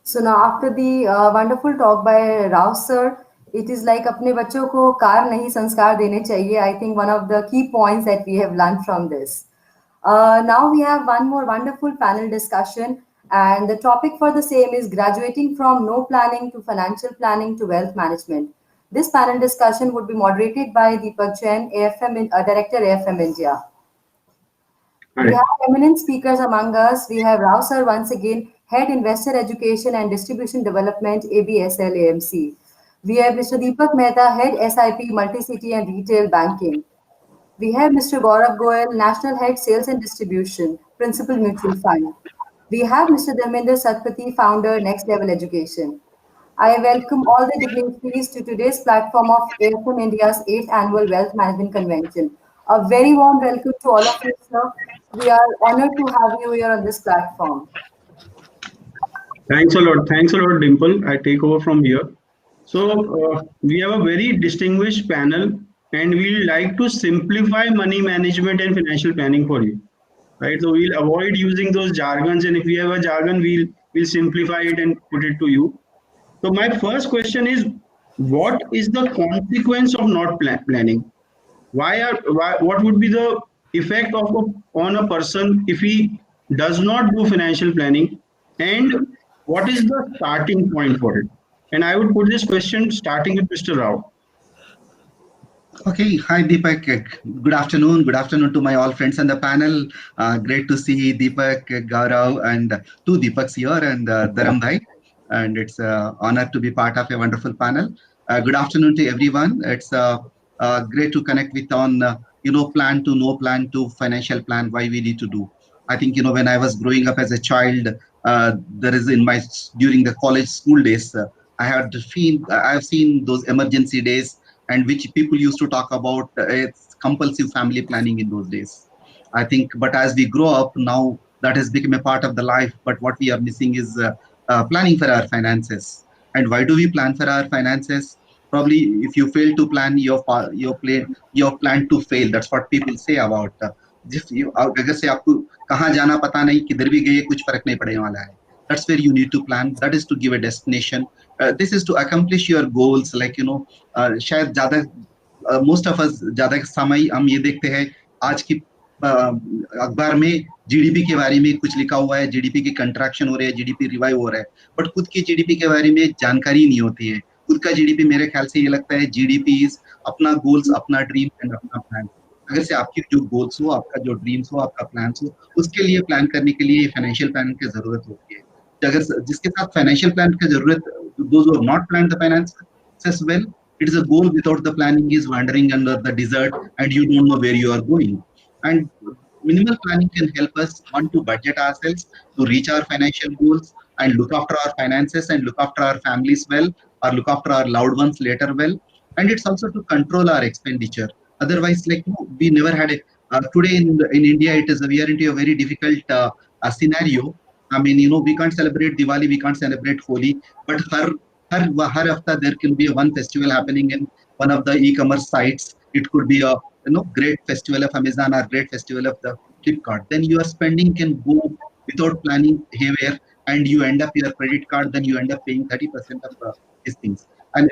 So now after the wonderful talk by Rao sir, it is like अपने बच्चों को car नहीं संस्कार देने चाहिए. I think one of the key points that we have learned from this. Now we have one more wonderful panel discussion, and the topic for the same is graduating from no planning to financial planning to wealth management. This panel discussion would be moderated by Deepak Jain, Director AFM India. We Hi. have eminent speakers among us. We have Rao sir once again, Head Investor Education and Distribution Development, ABSL AMC. We have Mr. Deepak Mehta, Head SIP Multi-City and Retail Banking. We have Mr. Gaurav Goyal, National Head Sales and Distribution, Principal Mutual Fund. We have Mr. Dharmender Satpathy, Founder, Next Level Education. I welcome all the dignitaries to today's platform of AFM India's 8th Annual Wealth Management Convention. A very warm welcome to all of you, sir. We are honored to have you here on this platform. Thanks a lot. Thanks a lot, Dimple. I take over from here. We have a very distinguished panel, and we like to simplify money management and financial planning for you. Right. So we'll avoid using those jargons, and if we have a jargon, we'll simplify it and put it to you. So my first question is, what is the consequence of not planning? What would be the effect on a person if he does not do financial planning, and what is the starting point for it? And I would put this question starting with Mr. Rao. Okay, hi Deepak. Good afternoon. Good afternoon to my all friends on the panel. Great to see Deepak, Gaurav, and two Deepaks here, and Dharam Bhai. And it's an honor to be part of a wonderful panel. Good afternoon to everyone. It's great to connect with on plan to no plan to financial plan. Why we need to do. I think when I was growing up as a child, there is in my during the college school days, I have seen those emergency days and which people used to talk about it's compulsive family planning in those days. I think, but as we grow up now, that has become a part of the life. But what we are missing is planning for our finances. And why do we plan for our finances? Probably, if you fail to plan, your plan to fail. That's what people say about. अगर से आपको कहाँ जाना पता नहीं किधर भी गए कुछ फर्क नहीं पड़ने वाला है. That's where you need to plan. That is to give a destination. This is to accomplish your goals. Like शायद ज्यादा most of us ज्यादा समय हम ये देखते हैं आज की अखबार में जीडीपी के बारे में कुछ लिखा हुआ है, जीडीपी की कंट्रैक्शन हो रही है, जीडीपी रिवाइव हो रहा है, बट खुद की जीडीपी के बारे में जानकारी नहीं होती है. खुद का जीडीपी मेरे ख्याल से ये लगता है जीडीपी इज अपना गोल्स, अपना ड्रीम एंड अपना प्लान. अगर से आपकी जो गोल्स हो, आपका जो ड्रीम्स हो, आपका प्लान हो, उसके लिए प्लान करने के लिए फाइनेंशियल प्लान की जरूरत होती है. अगर जिसके साथ फाइनेंशियल प्लान की जरूरत, those who have not planned the finances well, it is a goal without the planning is wandering under the desert and you don't know where you are going. And minimal planning can help us one to budget ourselves to reach our financial goals and look after our finances and look after our families well or look after our loved ones later well. And it's also to control our expenditure. Otherwise, like we never had a today in India, it is we are into a very difficult scenario. I mean, we can't celebrate Diwali, we can't celebrate Holi, but har hafta there can be one festival happening in one of the e-commerce sites. It could be a great festival of Amazon or great festival of the Flipkart. Then your spending can go without planning haywire, and you end up your credit card. Then you end up paying 30% of these things. And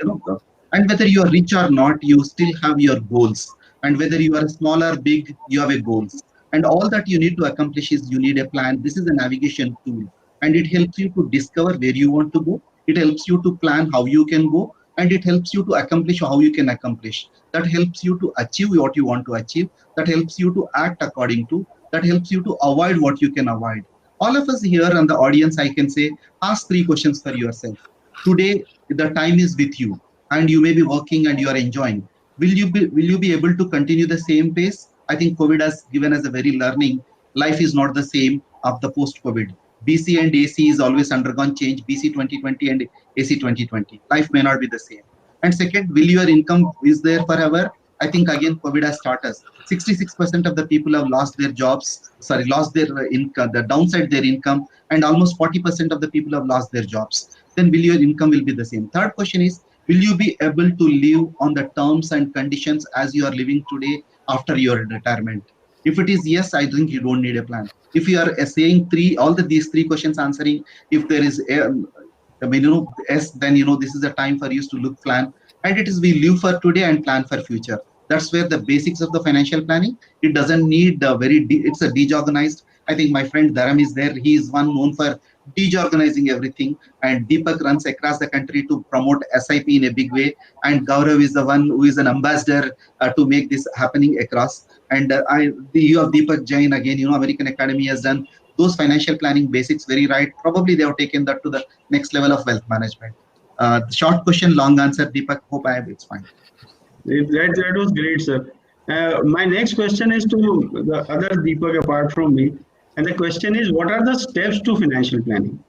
and whether you are rich or not, you still have your goals. And whether you are small or big, you have a goals. And all that you need to accomplish is you need a plan. This is a navigation tool, and it helps you to discover where you want to go. It helps you to plan how you can go, and it helps you to accomplish how you can accomplish. That helps you to achieve what you want to achieve. That helps you to act according to. That helps you to avoid what you can avoid. All of us here and the audience, I can say, ask 3 questions for yourself. Today, the time is with you, and you may be working and you are enjoying. Will you be able to continue the same pace? I think COVID has given us a very learning. Life is not the same of the post-COVID. BC and AC is always undergone change. BC 2020 and AC 2020. Life may not be the same. And second, will your income is there forever? I think again COVID has taught us. 66% of the people have lost their jobs. Sorry, lost their income. The downside their income, and almost 40% of the people have lost their jobs. Then will your income will be the same? Third question is, will you be able to live on the terms and conditions as you are living today after your retirement? If it is yes, I think you don't need a plan. If you are saying these 3 questions answering, if there is When yes, then this is the time for you to look plan, and it is we live for today and plan for future. That's where the basics of the financial planning. It doesn't need it's a desorganized. I think my friend Dharam is there. He is one known for desorganizing everything, and Deepak runs across the country to promote SIP in a big way, and Gaurav is the one who is an ambassador to make this happening across. And you have Deepak Jain again. American Academy has done those financial planning basics very right. Probably they have taken that to the next level of wealth management. Short question, long answer, Deepak. Hope it's fine. That was great, sir. My next question is to the other Deepak apart from me. And the question is, what are the steps to financial planning?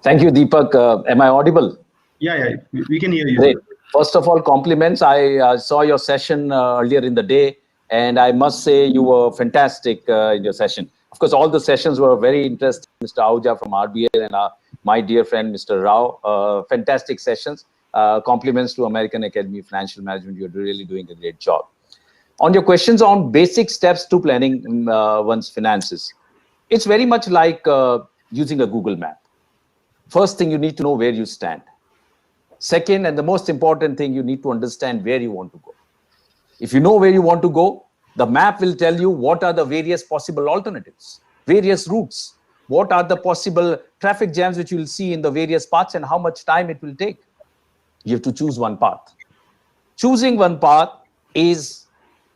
Thank you, Deepak. Am I audible? Yeah, we can hear you. Great. First of all, compliments. I saw your session earlier in the day, and I must say you were fantastic in your session. Of course, all the sessions were very interesting. Mr. Ahuja from RBL and my dear friend, Mr. Rao. Fantastic sessions. Compliments to American Academy of Financial Management. You're really doing a great job. On your questions on basic steps to planning one's finances, it's very much like using a Google map. First thing, you need to know where you stand. Second, and the most important thing, you need to understand where you want to go. If you know where you want to go, the map will tell you what are the various possible alternatives, various routes, what are the possible traffic jams which you will see in the various paths and how much time it will take. You have to choose one path. Choosing one path is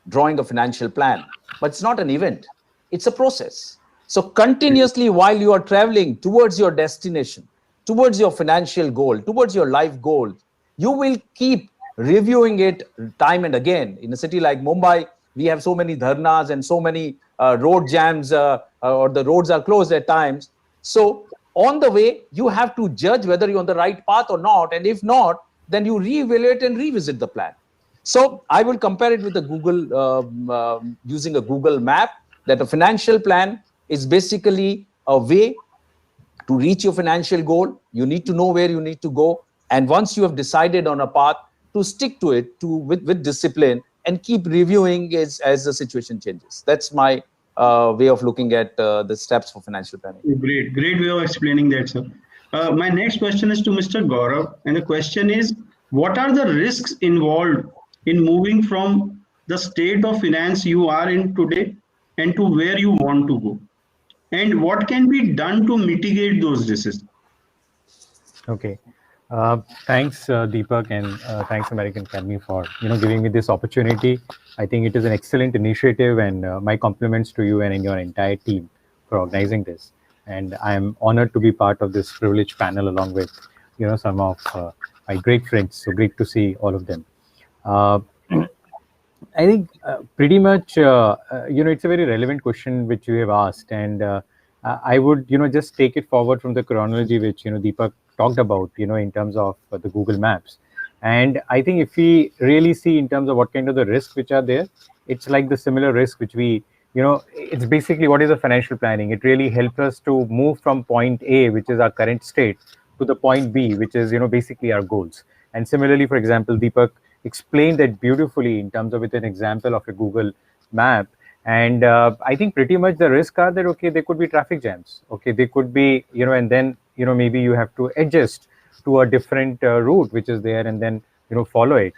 drawing a financial plan, but it's not an event. It's a process. So continuously while you are traveling towards your destination, towards your financial goal, towards your life goal, you will keep reviewing it time and again. In a city like Mumbai, we have so many dharnas and so many road jams or the roads are closed at times. So on the way, you have to judge whether you're on the right path or not. And if not, then you reevaluate and revisit the plan. So I will compare it with the Google, using a Google map, that a financial plan is basically a way to reach your financial goal. You need to know where you need to go. And once you have decided on a path, to stick to it with discipline and keep reviewing as the situation changes. That's my way of looking at the steps for financial planning. Great way of explaining that, sir. My next question is to Mr. Gaurav. And the question is, what are the risks involved in moving from the state of finance you are in today and to where you want to go? And what can be done to mitigate those risks? Okay. Thanks, Deepak, and thanks, American Academy, for giving me this opportunity. I think it is an excellent initiative, and my compliments to you and your entire team for organizing this. And I am honored to be part of this privileged panel along with some of my great friends. So great to see all of them. I think pretty much, it's a very relevant question which you have asked, and I would, just take it forward from the chronology which, Deepak talked about, in terms of the Google Maps. And I think if we really see in terms of what kind of the risks which are there, it's like the similar risk which we, it's basically what is the financial planning. It really helps us to move from point A, which is our current state, to the point B, which is, basically our goals. And similarly, for example, Deepak explained that beautifully in terms of with an example of a Google map. And I think pretty much the risk are that, okay, there could be traffic jams. Okay, they could be, and then, maybe you have to adjust to a different route which is there and then, follow it.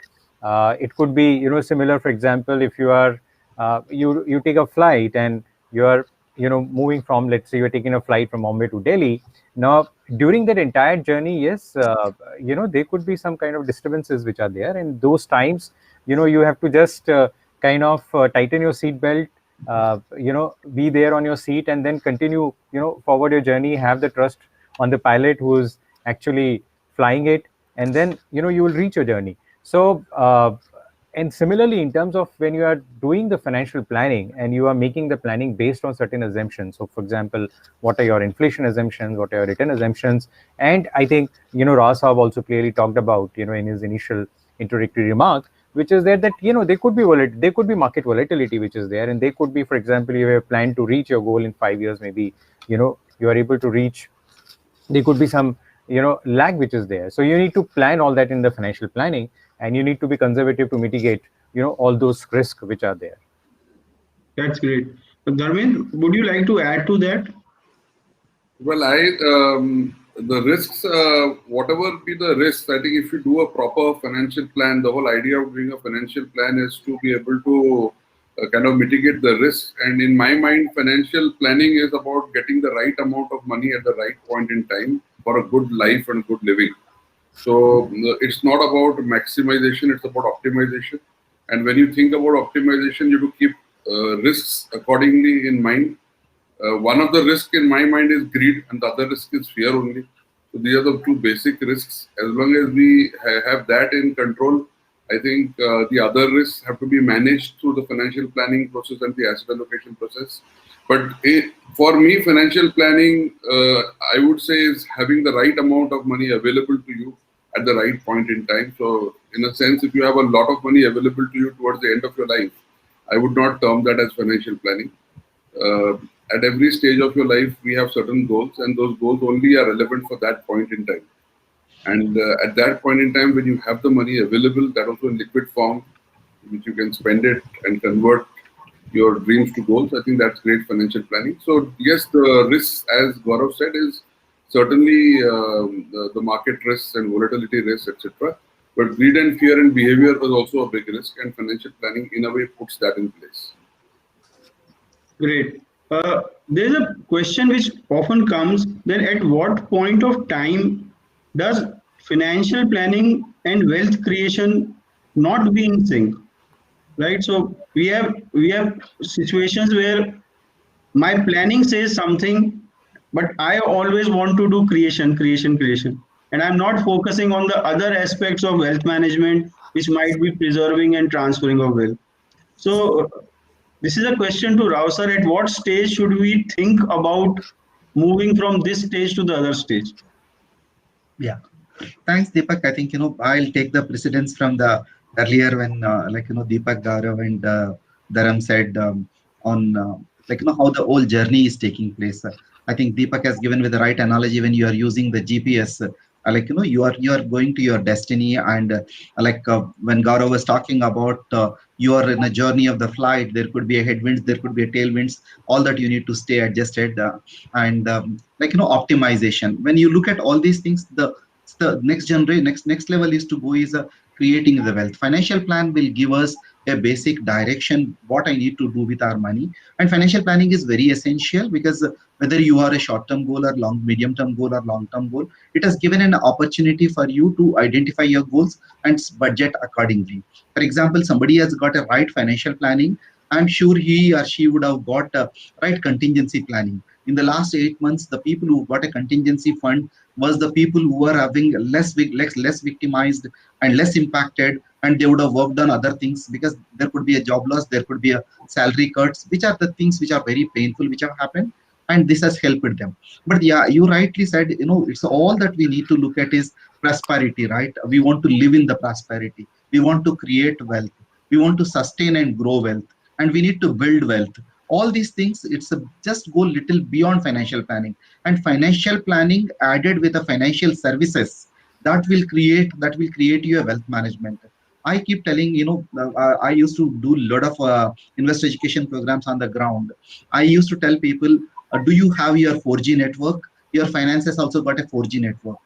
It could be, similar, for example, if you are, you take a flight and you are, moving from, let's say you're taking a flight from Bombay to Delhi. Now, during that entire journey, yes, there could be some kind of disturbances which are there. And those times, you have to just kind of tighten your seat belt, be there on your seat and then continue, forward your journey, have the trust on the pilot who's actually flying it. And then, you will reach your journey. So, and similarly, in terms of when you are doing the financial planning and you are making the planning based on certain assumptions. So, for example, what are your inflation assumptions? What are your return assumptions? And I think, Rao Saab also clearly talked about, in his initial introductory remark, which is there that, there could be market volatility, which is there. And they could be, for example, you have a plan to reach your goal in 5 years, maybe, you are able to reach, there could be some, lag which is there. So you need to plan all that in the financial planning. And you need to be conservative to mitigate, all those risks which are there. That's great. Dharmin, would you like to add to that? Well, the risks, whatever be the risks, I think if you do a proper financial plan, the whole idea of doing a financial plan is to be able to kind of mitigate the risks. And in my mind, financial planning is about getting the right amount of money at the right point in time for a good life and good living. So it's not about maximization, it's about optimization. And when you think about optimization, you have to keep risks accordingly in mind. One of the risks in my mind is greed, and the other risk is fear only. So these are the two basic risks. As long as we have that in control, I think the other risks have to be managed through the financial planning process and the asset allocation process. But for me, financial planning, I would say, is having the right amount of money available to you at the right point in time. So in a sense, if you have a lot of money available to you towards the end of your life, I would not term that as financial planning. At every stage of your life, we have certain goals, and those goals only are relevant for that point in time. And at that point in time, when you have the money available, that also in liquid form, which you can spend it and convert your dreams to goals, I think that's great financial planning. So yes, the risks, as Gaurav said, is certainly the market risks and volatility risks, etc. But greed and fear and behavior is also a big risk, and financial planning in a way puts that in place. Great. There's a question which often comes, then at what point of time does financial planning and wealth creation not be in sync? Right? So we have situations where my planning says something, but I always want to do creation, and I'm not focusing on the other aspects of wealth management, which might be preserving and transferring of wealth. So this is a question to Rao sir. At what stage should we think about moving from this stage to the other stage? Yeah, thanks, Deepak. I think I'll take the precedence from the earlier when Deepak, Gaurav, and Dharam said on how the whole journey is taking place. I think Deepak has given with the right analogy when you are using the GPS. You are going to your destiny, and when Gaurav was talking about you are in a journey of the flight, there could be a headwinds, there could be a tailwinds, all that you need to stay adjusted, and optimization. When you look at all these things, the next generation, next level is to go is creating the wealth. Financial plan will give us a basic direction what I need to do with our money, and financial planning is very essential because whether you are a short-term goal or medium-term goal or long-term goal, it has given an opportunity for you to identify your goals and budget accordingly. For example, somebody has got a right financial planning, I'm sure he or she would have got a right contingency planning. In the last 8 months, the people who got a contingency fund was the people who were having less victimized and less impacted, and they would have worked on other things because there could be a job loss, there could be a salary cuts, which are the things which are very painful, which have happened, and this has helped them. But yeah, you rightly said, it's all that we need to look at is prosperity, right? We want to live in the prosperity. We want to create wealth. We want to sustain and grow wealth, and we need to build wealth. All these things, just go little beyond financial planning, and financial planning added with a financial services that will create you a wealth management. I keep telling, I used to do a lot of investor education programs on the ground. I used to tell people, do you have your 4G network? Your finances also got a 4G network.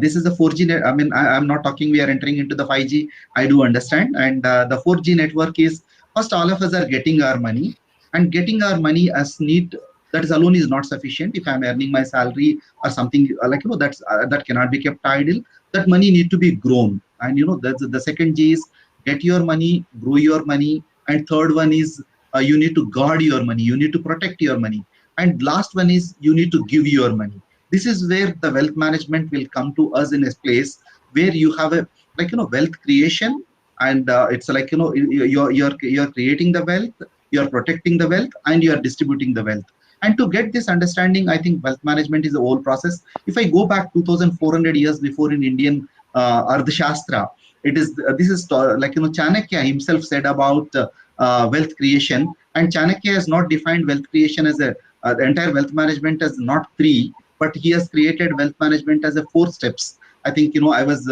This is a 4G. I'm not talking we are entering into the 5G. I do understand. And the 4G network is, first, all of us are getting our money, and getting our money as need. That is alone is not sufficient. If I'm earning my salary or something that cannot be kept idle. That money need to be grown. And that's the second G is get your money, grow your money, and third one is you need to guard your money. You need to protect your money. And last one is you need to give your money. This is where the wealth management will come to us in a place where you have a wealth creation, and it's you're creating the wealth, you're protecting the wealth, and you're distributing the wealth. And to get this understanding, I think wealth management is a whole process. If I go back 2,400 years before in Indian Ardhashastra, this is Chanakya himself said about wealth creation, and Chanakya has not defined wealth creation as the entire wealth management as not 3, but he has created wealth management as a 4 steps. I think I was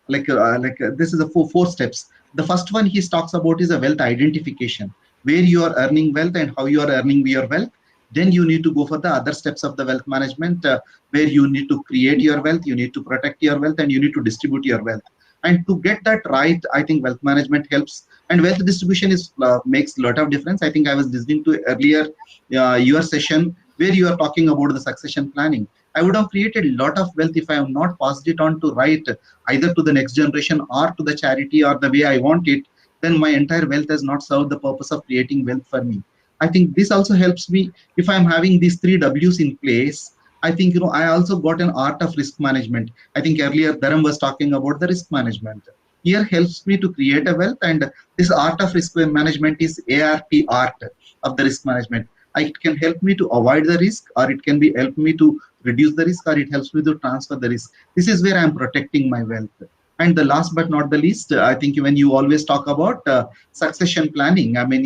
this is a four steps. The first one he talks about is a wealth identification, where you are earning wealth and how you are earning your wealth. Then you need to go for the other steps of the wealth management, where you need to create your wealth, you need to protect your wealth, and you need to distribute your wealth. And to get that right, I think wealth management helps, and wealth distribution is makes a lot of difference. I think I was listening to earlier your session where you are talking about the succession planning. I would have created a lot of wealth if I have not passed it on to right either to the next generation or to the charity or the way I want it. Then my entire wealth has not served the purpose of creating wealth for me. I think this also helps me if I'm having these 3 W's in place. I think, I also got an art of risk management. I think earlier Dharam was talking about the risk management. Here helps me to create a wealth, and this art of risk management is ART, art of the risk management. It can help me to avoid the risk, or it can be help me to reduce the risk, or it helps me to transfer the risk. This is where I'm protecting my wealth. And the last but not the least, I think when you always talk about succession planning, I mean,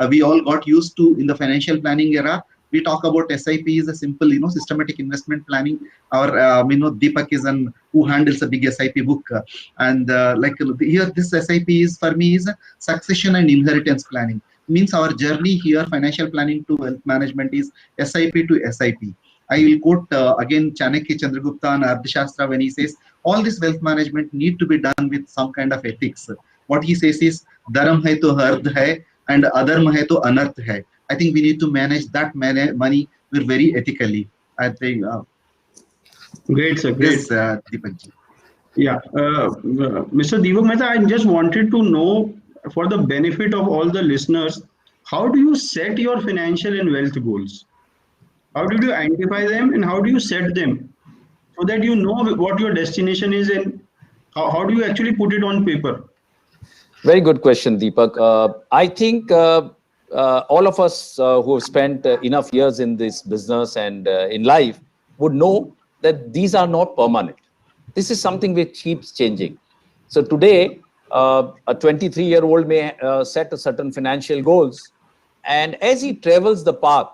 we all got used to in the financial planning era. We talk about SIP is a simple, systematic investment planning. Our, Deepak is an who handles a big SIP book, and here this SIP is for me is succession and inheritance planning. Means our journey here, financial planning to wealth management is SIP to SIP. I will quote again Chanakya Chandragupta and Arthashastra when he says all this wealth management need to be done with some kind of ethics. What he says is dharam hai to ardh hai and adharma hai to anarth hai. I think we need to manage that money very ethically. I think. Great, sir. Great. Yes, Deepak ji. Yeah, Mr. Deepak Mehta, I just wanted to know, for the benefit of all the listeners, how do you set your financial and wealth goals? How did you identify them, and how do you set them so that you know what your destination is, and how do you actually put it on paper? Very good question, Deepak. I think all of us who have spent enough years in this business and in life would know that these are not permanent. This is something which keeps changing. So today, a 23-year-old may set a certain financial goals, and as he travels the path,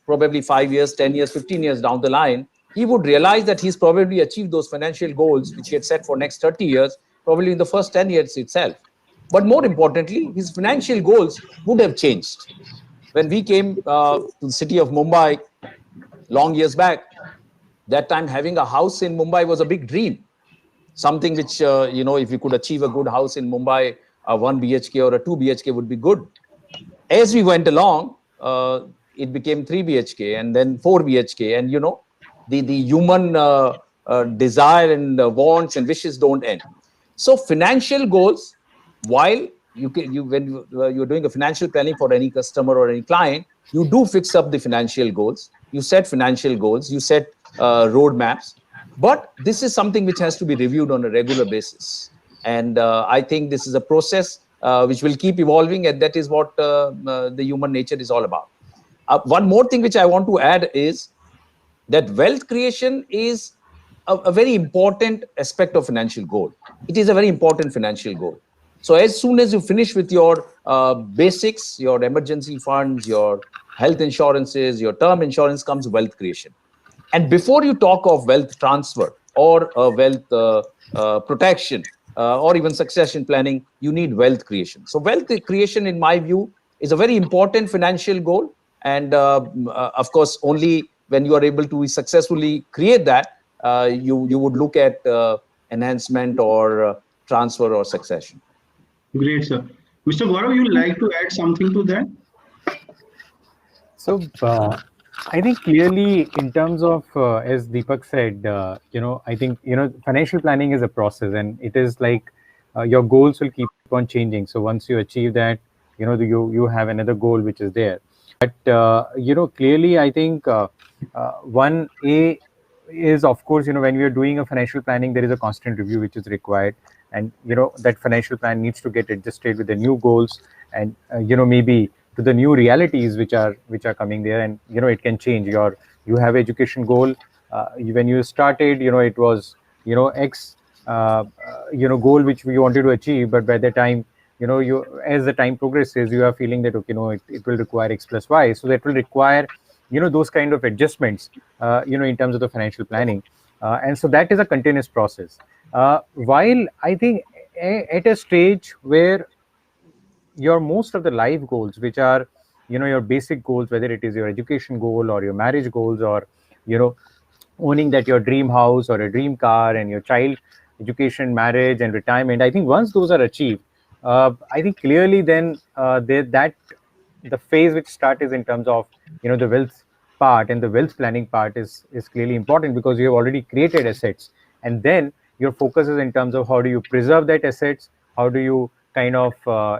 probably 5 years, 10 years, 15 years down the line, he would realize that he's probably achieved those financial goals which he had set for next 30 years, probably in the first 10 years itself. But more importantly, his financial goals would have changed. When we came to the city of Mumbai long years back, that time having a house in Mumbai was a big dream. Something which, if you could achieve a good house in Mumbai, a 1 BHK or a 2 BHK would be good. As we went along, it became 3 BHK and then 4 BHK. And, the human desire and wants and wishes don't end. So financial goals, while when you're doing a financial planning for any customer or any client, you do fix up the financial goals. You set financial goals, you set roadmaps. But this is something which has to be reviewed on a regular basis. And I think this is a process which will keep evolving, and that is what the human nature is all about. One more thing which I want to add is that wealth creation is a very important aspect of financial goal. It is a very important financial goal. So as soon as you finish with your basics, your emergency funds, your health insurances, your term insurance, comes wealth creation. And before you talk of wealth transfer or wealth protection or even succession planning, you need wealth creation. So wealth creation, in my view, is a very important financial goal. And of course, only when you are able to successfully create that, you would look at enhancement or transfer or succession. Great, sir. Mr. Gaurav, you would like to add something to that? So I think clearly in terms of, as Deepak said, I think, financial planning is a process, and it is like your goals will keep on changing. So once you achieve that, you have another goal which is there. But, clearly I think 1A is, of course, when we are doing a financial planning, there is a constant review which is required. And, that financial plan needs to get adjusted with the new goals and, maybe to the new realities which are coming there. And, it can change. You have education goal. When you started, it was, X, goal which we wanted to achieve. But by the time, as the time progresses, you are feeling that, okay, it will require X plus Y. So that will require, those kind of adjustments, in terms of the financial planning. And so that is a continuous process. While I think at a stage where your most of the life goals, which are, your basic goals, whether it is your education goal or your marriage goals, or owning that your dream house or a dream car, and your child education, marriage, and retirement. I think once those are achieved, I think clearly then the phase which start is in terms of the wealth part, and the wealth planning part is clearly important, because you have already created assets, and then your focus is in terms of how do you preserve that assets, how do you kind of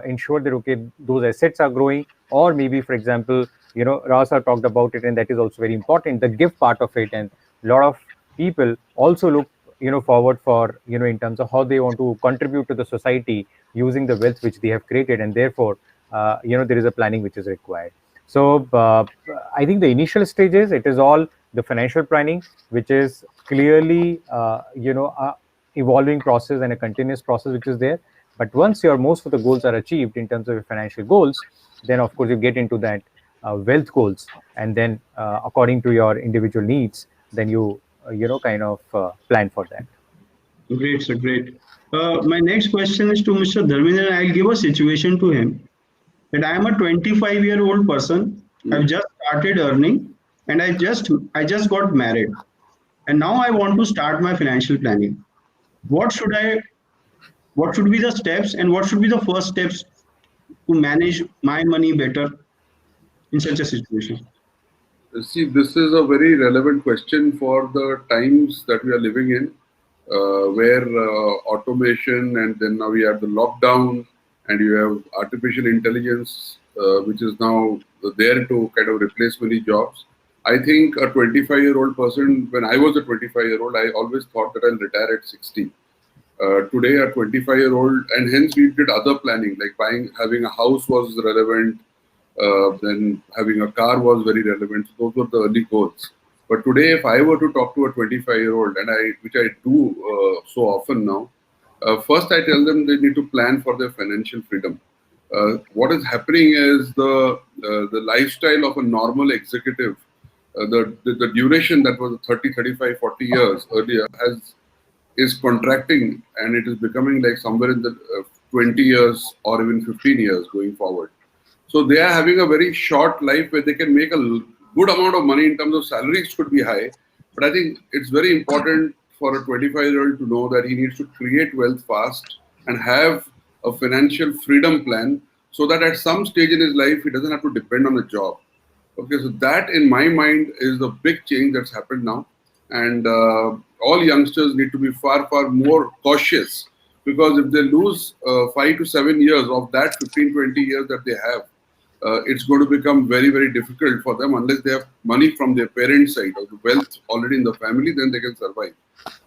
ensure that okay, those assets are growing, or maybe, for example, Rasa talked about it, and that is also very important, the give part of it. And a lot of people also look forward for in terms of how they want to contribute to the society using the wealth which they have created, and therefore there is a planning which is required. So I think the initial stages, it is all the financial planning, which is clearly evolving process and a continuous process which is there. But once most of the goals are achieved in terms of your financial goals, then of course you get into that wealth goals, and then according to your individual needs, then you kind of plan for that. Great, sir. Great. My next question is to Mr. Dharmendra. I'll give a situation to him that I am a 25-year-old person. I've just started earning, and I just got married, and now I want to start my financial planning. What should be the steps, and what should be the first steps to manage my money better in such a situation? See, this is a very relevant question for the times that we are living in, where automation, and then now we have the lockdown, and you have artificial intelligence, which is now there to kind of replace many jobs. I think a 25-year-old person, when I was a 25-year-old, I always thought that I'll retire at 60. Today, a 25-year-old, and hence we did other planning, like having a house was relevant, then having a car was very relevant. So those were the early goals. But today, if I were to talk to a 25-year-old, and which I do so often now, first I tell them they need to plan for their financial freedom. What is happening is the lifestyle of a normal executive, the duration that was 30, 35, 40 years earlier is contracting, and it is becoming like somewhere in the 20 years or even 15 years going forward. So they are having a very short life where they can make a good amount of money in terms of salaries could be high. But I think it's very important for a 25-year-old to know that he needs to create wealth fast and have a financial freedom plan, so that at some stage in his life, he doesn't have to depend on a job. Okay, so that in my mind is a big change that's happened now. And all youngsters need to be far, far more cautious, because if they lose 5 to 7 years of that 15, 20 years that they have, it's going to become very, very difficult for them unless they have money from their parents' side or the wealth already in the family, then they can survive.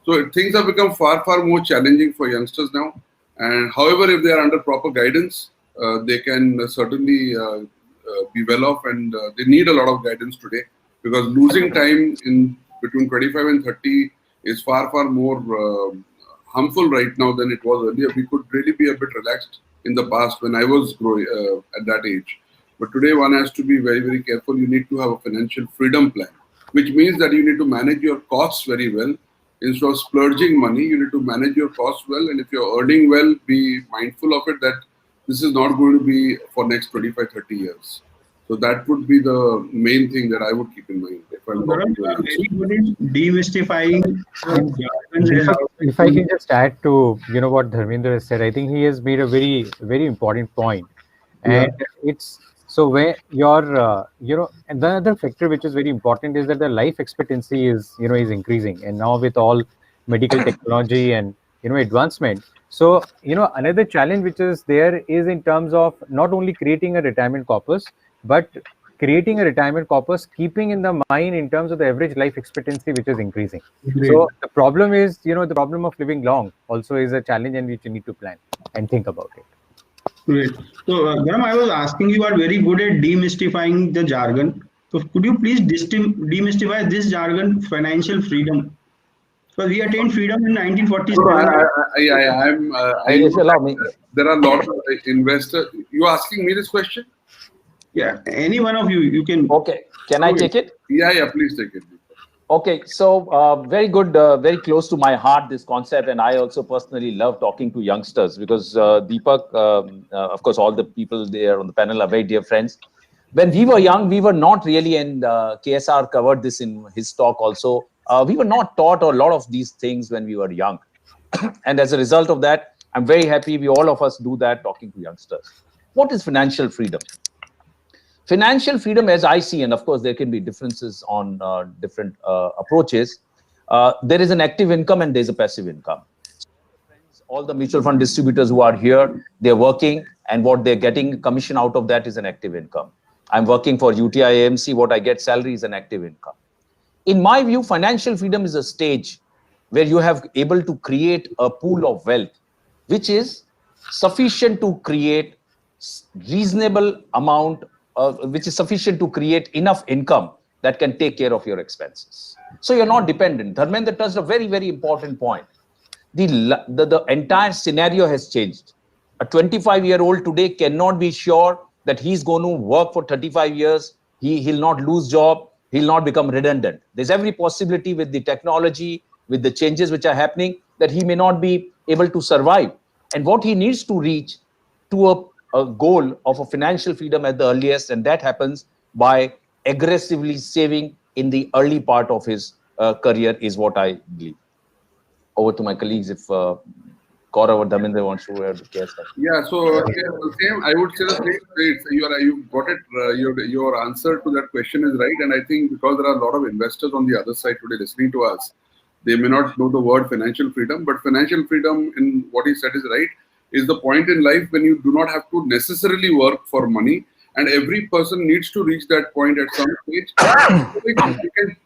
So things have become far, far more challenging for youngsters now. And however, if they are under proper guidance, they can certainly be well off, and they need a lot of guidance today, because losing time in between 25 and 30 is far, far more harmful right now than it was earlier. We could really be a bit relaxed in the past when I was growing at that age. But today one has to be very, very careful. You need to have a financial freedom plan, which means that you need to manage your costs very well. Instead of splurging money, you need to manage your costs well. And if you're earning well, be mindful of it, that this is not going to be for next 25, 30 years. So that would be the main thing that I would keep in mind. If I'm very good in demystifying. If I can just add to what Dharmendra has said, I think he has made a very, very important point. And it's so where your and the other factor which is very important is that the life expectancy is is increasing, and now with all medical technology and advancement. So another challenge which is there is in terms of not only creating a retirement corpus, but creating a retirement corpus keeping in the mind in terms of the average life expectancy which is increasing. Great. So the problem is the problem of living long also is a challenge, and which you need to plan and think about it. Great. So, Dharam, I was asking, you are very good at demystifying the jargon. So, could you please demystify this jargon, financial freedom? So, we attained freedom in 1947. There are a lot of investors. You asking me this question? Yeah, any one of you can. Okay, can I take it? Yeah, please take it. Okay, so very good, very close to my heart, this concept. And I also personally love talking to youngsters, because Deepak, of course, all the people there on the panel are very dear friends. When we were young, we were not really, and KSR covered this in his talk also. We were not taught a lot of these things when we were young. And as a result of that, I'm very happy we all of us do that talking to youngsters. What is financial freedom? Financial freedom, as I see, and of course there can be differences on different approaches, there is an active income and there's a passive income. All the mutual fund distributors who are here, they're working, and what they're getting commission out of that is an active income. I'm working for UTI AMC, what I get salary is an active income. In my view, financial freedom is a stage where you have able to create a pool of wealth, which is sufficient to create reasonable amount, which is sufficient to create enough income that can take care of your expenses. So you're not dependent. Dharmendra touched a very, very important point. The entire scenario has changed. A 25-year-old today cannot be sure that he's going to work for 35 years. He'll not lose job. He'll not become redundant. There's every possibility with the technology, with the changes which are happening, that he may not be able to survive. And what he needs to reach to a goal of a financial freedom at the earliest, and that happens by aggressively saving in the early part of his career, is what I believe. Over to my colleagues if Gaurav or Dharmendra wants to add. Yeah, so same. I would say the same. You got it. Your answer to that question is right, and I think because there are a lot of investors on the other side today listening to us, they may not know the word financial freedom, but financial freedom, in what he said, is right. Is the point in life when you do not have to necessarily work for money, and every person needs to reach that point at some stage.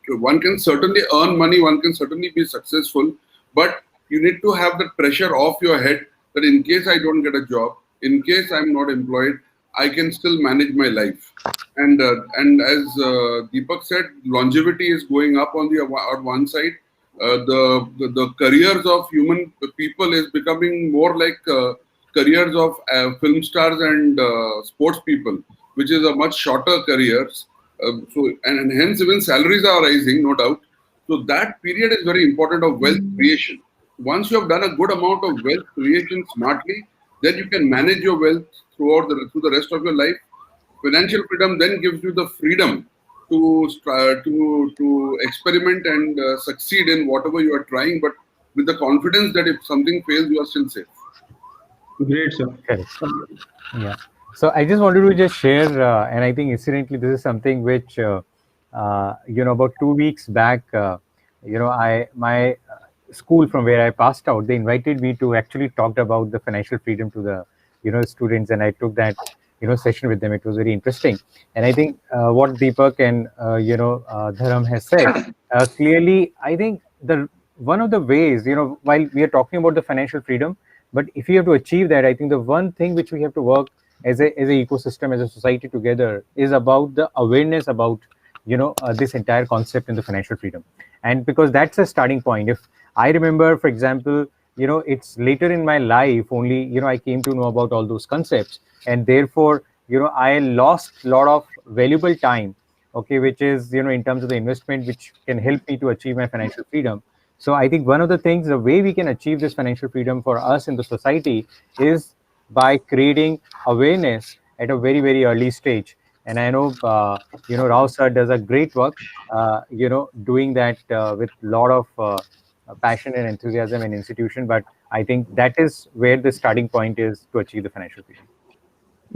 One can certainly earn money, one can certainly be successful, but you need to have that pressure off your head that in case I don't get a job, in case I'm not employed, I can still manage my life. And as Deepak said, longevity is going up on one side. The careers of human people is becoming more like careers of film stars and sports people, which is a much shorter careers. And hence even salaries are rising, no doubt. So that period is very important of wealth creation. Once you have done a good amount of wealth creation smartly, then you can manage your wealth through the rest of your life. Financial freedom then gives you the freedom to experiment and succeed in whatever you are trying, but with the confidence that if something fails, you are still safe. Great, sir. Correct. Yeah. So I just wanted to just share, and I think incidentally, this is something which, about 2 weeks back, my school from where I passed out, they invited me to actually talk about the financial freedom to the, students, and I took that, session with them. It was very interesting. And I think what Deepak and, Dharam has said, clearly, I think one of the ways, while we are talking about the financial freedom, but if you have to achieve that, I think the one thing which we have to work as an ecosystem, as a society together, is about the awareness about, this entire concept in the financial freedom. And because that's a starting point. If I remember, for example, it's later in my life only, I came to know about all those concepts. And therefore, I lost a lot of valuable time, okay, which is, in terms of the investment, which can help me to achieve my financial freedom. So I think one of the things, the way we can achieve this financial freedom for us in the society is by creating awareness at a very, very early stage. And I know, Rao sir does a great work, doing that with a lot of passion and enthusiasm and institution. But I think that is where the starting point is to achieve the financial freedom.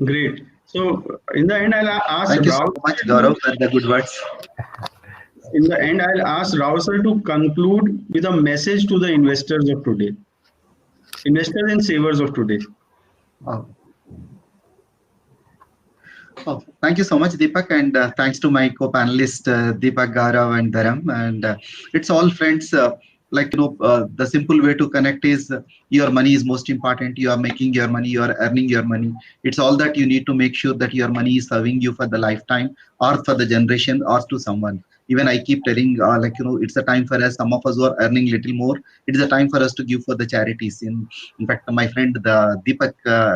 Great. So in the end, I'll ask Thank you so much, Gaurav, for the good words. In the end, I'll ask Rao sir to conclude with a message to the investors of today, investors and savers of today. Thank you so much, Deepak, and thanks to my co-panelists, Deepak, Gaurav, and Dharam. And it's all friends. The simple way to connect is your money is most important. You are making your money, you are earning your money. It's all that you need to make sure that your money is serving you for the lifetime or for the generation or to someone. Even I keep telling, it's a time for us, some of us who are earning little more, it is a time for us to give for the charities. In fact, my friend, Deepak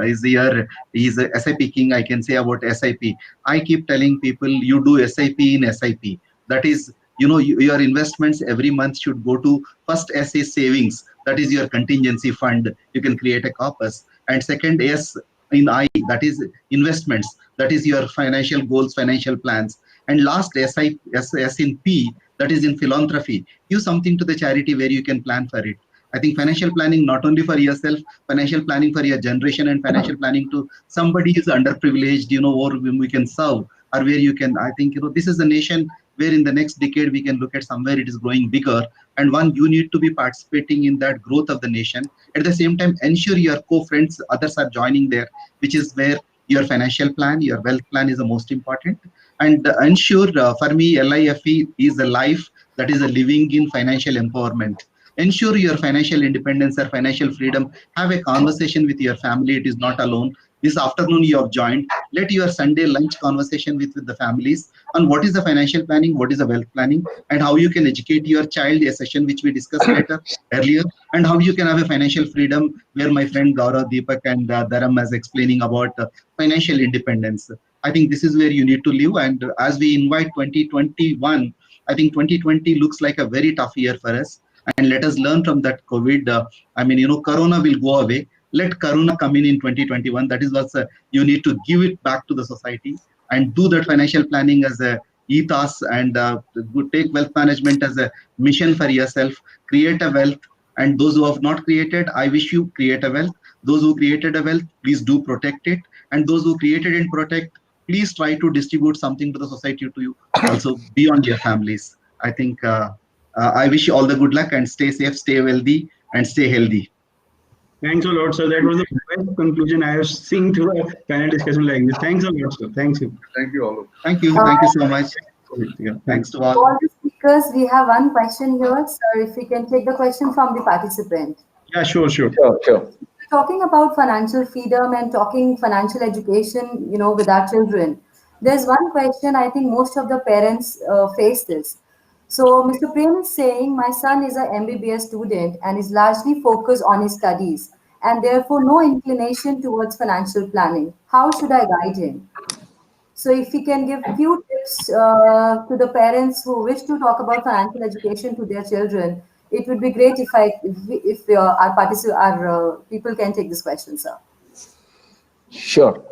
is here. He's a SIP king, I can say about SIP. I keep telling people, you do SIP in SIP. That is, your investments every month should go to first SA savings. That is your contingency fund. You can create a corpus. And second, yes, in I, that is investments, that is your financial goals, financial plans. And last, S in P, that is in philanthropy. Give something to the charity where you can plan for it. I think financial planning not only for yourself, financial planning for your generation, and financial planning to somebody who is underprivileged, or whom we can serve, or where you can, I think, this is a nation where in the next decade we can look at somewhere it is growing bigger. And one, you need to be participating in that growth of the nation. At the same time, ensure your co-friends, others are joining there, which is where your financial plan, your wealth plan is the most important. And ensure, for me, LIFE is a life that is a living in financial empowerment. Ensure your financial independence or financial freedom. Have a conversation with your family. It is not alone. This afternoon you have joined. Let your Sunday lunch conversation with the families on what is the financial planning, what is the wealth planning, and how you can educate your child, a session which we discussed earlier, and how you can have a financial freedom, where my friend Gaurav, Deepak, and Dharam is explaining about financial independence. I think this is where you need to live. And as we invite 2021, I think 2020 looks like a very tough year for us. And let us learn from that COVID. Corona will go away. Let Karuna come in 2021. That is what you need to give it back to the society, and do that financial planning as a ethos, and take wealth management as a mission for yourself. Create a wealth. And those who have not created, I wish you create a wealth. Those who created a wealth, please do protect it. And those who created and protect, please try to distribute something to the society, to you also beyond your families. I think I wish you all the good luck, and stay safe, stay wealthy, and stay healthy. Thanks a lot, sir. That was the best conclusion I have seen to a panel discussion like this. Thanks a lot, sir. Thank you. Thank you all. Thank you. Thank you so much. Yeah, thanks to all. All the speakers, we have one question here, sir. If we can take the question from the participant. Yeah, sure. Sure. Talking about financial freedom and talking financial education, with our children, there's one question I think most of the parents face this. So Mr. Prem is saying, my son is an MBBS student and is largely focused on his studies and therefore no inclination towards financial planning. How should I guide him? So if we can give few tips to the parents who wish to talk about financial education to their children, it would be great if our people can take this question, sir. Sure.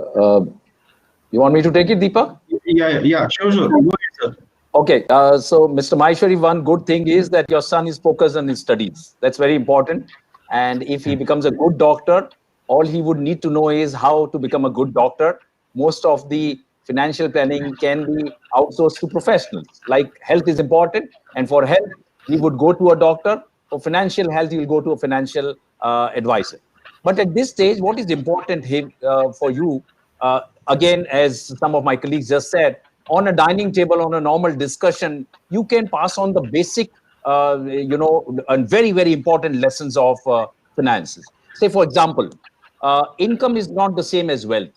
You want me to take it, Deepak? Yeah, sure. Go ahead, sir. Okay, so Mr. Maheshwari, one good thing is that your son is focused on his studies. That's very important. And if he becomes a good doctor, all he would need to know is how to become a good doctor. Most of the financial planning can be outsourced to professionals. Like health is important, and for health, he would go to a doctor. For financial health, he will go to a financial advisor. But at this stage, what is important for you, again, as some of my colleagues just said, on a dining table, on a normal discussion, you can pass on the basic, and very, very important lessons of finances. Say, for example, income is not the same as wealth.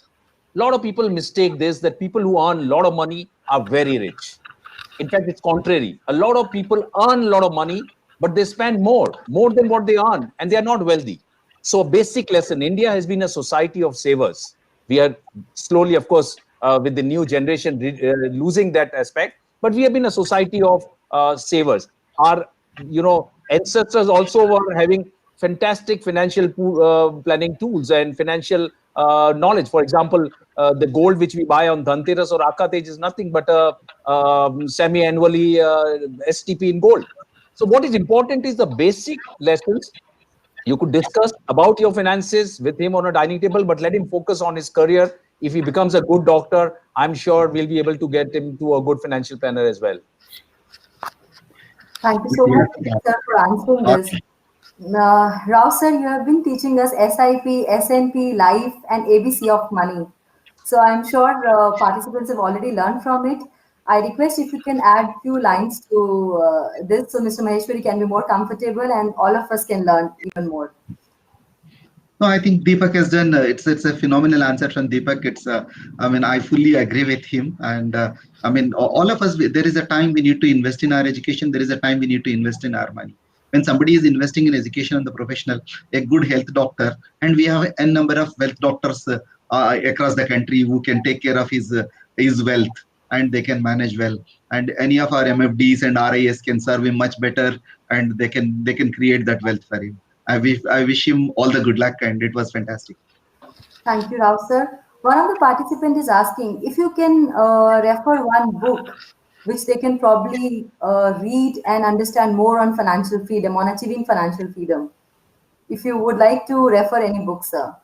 A lot of people mistake this, that people who earn a lot of money are very rich. In fact, it's contrary. A lot of people earn a lot of money, but they spend more than what they earn, and they are not wealthy. So a basic lesson, India has been a society of savers. We are slowly, of course, with the new generation losing that aspect, but we have been a society of savers. Our ancestors also were having fantastic financial planning tools and financial knowledge. For example, the gold which we buy on Dhanteras or Akatej is nothing but a semi-annually STP in gold. So what is important is the basic lessons. You could discuss about your finances with him on a dining table, but let him focus on his career. If he becomes a good doctor, I'm sure we'll be able to get him to a good financial planner as well. Thank you so much, sir, for answering this. Rao sir, you have been teaching us SIP, SNP, Life, and ABC of money. So I'm sure participants have already learned from it. I request if you can add few lines to this so Mr. Maheshwari can be more comfortable and all of us can learn even more. No, I think Deepak has done. It's a phenomenal answer from Deepak. I fully agree with him. And all of us. There is a time we need to invest in our education. There is a time we need to invest in our money. When somebody is investing in education and the professional, a good health doctor, and we have a number of wealth doctors across the country who can take care of his wealth, and they can manage well. And any of our MFDs and RIS can serve him much better, and they can create that wealth for him. I wish him all the good luck, and it was fantastic. Thank you, Rao sir. One of the participants is asking if you can refer one book which they can probably read and understand more on financial freedom, on achieving financial freedom. If you would like to refer any book, sir.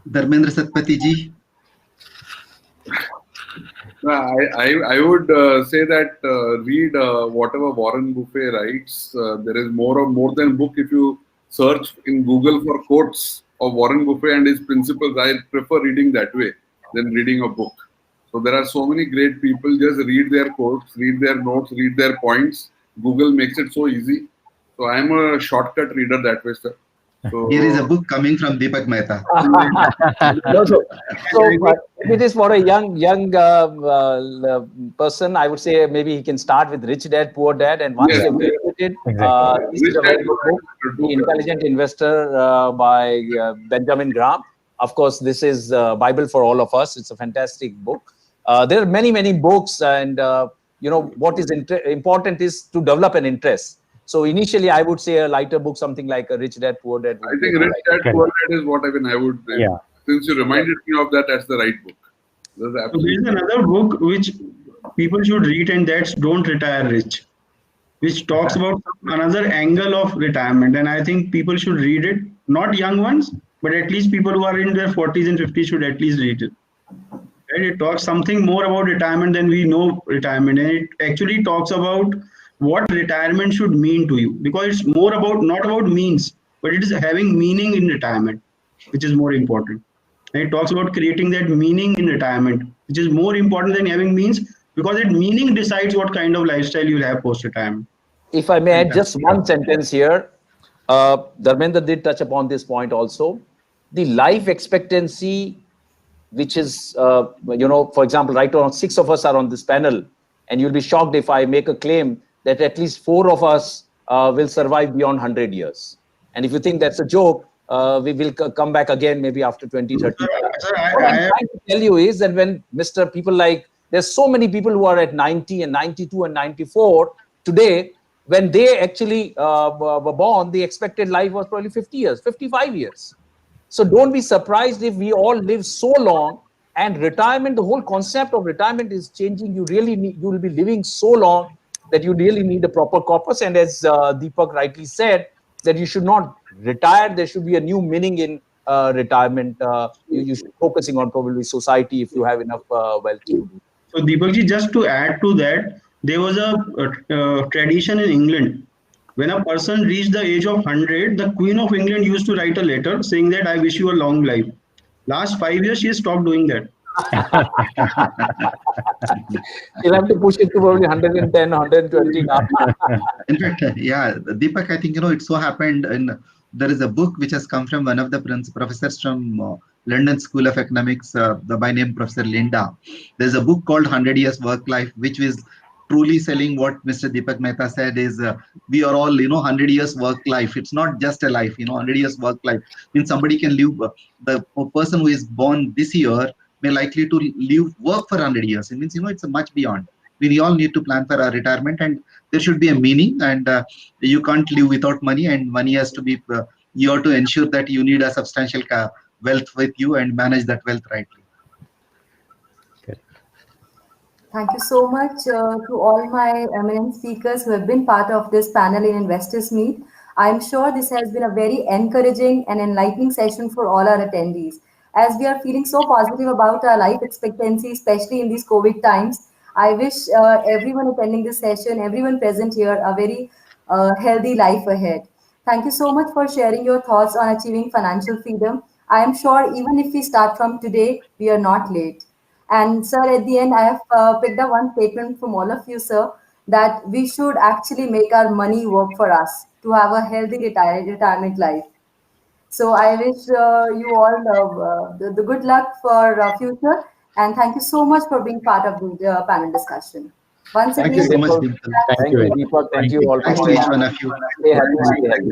Dharmendra Satpathy ji. I would say that read whatever Warren Buffett writes. There is more than book. If you search in Google for quotes of Warren Buffett and his principles, I prefer reading that way than reading a book. So there are so many great people. Just read their quotes, read their notes, read their points. Google makes it so easy. So I am a shortcut reader that way, sir. So, Here is a book coming from Deepak Mehta. No, so if it is for a young person, I would say maybe he can start with Rich Dad, Poor Dad, and once Yes. you've read it, Exactly. this is a very good book, The Intelligent Investor by Benjamin Graham. Of course, this is Bible for all of us. It's a fantastic book. There are many books, and what is important is to develop an interest. So initially, I would say a lighter book, something like a Rich Dad, Poor Dad. I think Rich Dad, Poor Dad is what I would. Yeah. Since you reminded me of that, that's the right book. That's So there absolutely. is another book which people should read, and that's Don't Retire Rich, which talks about another angle of retirement. And I think people should read it, not young ones, but at least people who are in their 40s and 50s should at least read it. Right? It talks something more about retirement than we know retirement. And it actually talks about what retirement should mean to you, because it's more about, not about means, but it is having meaning in retirement, which is more important. And it talks about creating that meaning in retirement, which is more important than having means, because that meaning decides what kind of lifestyle you'll have post-retirement. If I may add just one sentence here, Dharmendra did touch upon this point also. The life expectancy, which is, for example, right now 6 of us are on this panel, and you'll be shocked if I make a claim that at least 4 of us will survive beyond 100 years. And if you think that's a joke, we will come back again maybe after 20, 30. Sir, What I'm trying to tell you is that when people like, there's so many people who are at 90 and 92 and 94 today, when they actually were born, the expected life was probably 50 years, 55 years. So don't be surprised if we all live so long, and retirement, the whole concept of retirement is changing. You will be living so long that you really need a proper corpus. And as Deepak rightly said, that you should not retire. There should be a new meaning in retirement. You should be focusing on probably society if you have enough wealth. So Deepakji, just to add to that, there was a tradition in England. When a person reached the age of 100, the Queen of England used to write a letter saying that I wish you a long life. Last 5 years, she has stopped doing that. You'll have to push it to probably 110, 120 now. In fact, yeah, Deepak, I think, it so happened, and there is a book which has come from one of the professors from London School of Economics, by name Professor Linda. There's a book called 100 Years Work Life, which is truly selling what Mr. Deepak Mehta said is we are all, 100 years work life. It's not just a life, 100 years work life. Means somebody can live, the person who is born this year may likely to work for 100 years. It means, it's a much beyond. We all need to plan for our retirement, and there should be a meaning, and you can't live without money, and money has to be, you have to ensure that you need a substantial wealth with you and manage that wealth rightly. Thank you so much to all my eminent speakers who have been part of this panel in Investors Meet. I'm sure this has been a very encouraging and enlightening session for all our attendees. As we are feeling so positive about our life expectancy, especially in these COVID times, I wish everyone attending this session, everyone present here, a very healthy life ahead. Thank you so much for sharing your thoughts on achieving financial freedom. I am sure even if we start from today, we are not late. And sir, at the end, I have picked up one statement from all of you, sir, that we should actually make our money work for us to have a healthy retirement life. So I wish you all the good luck for future. And thank you so much for being part of the panel discussion. Once Thank again, you so much, Dimple. Thank you, Deepak. Thank you all. Thanks to each one of you. Stay happy. Stay happy.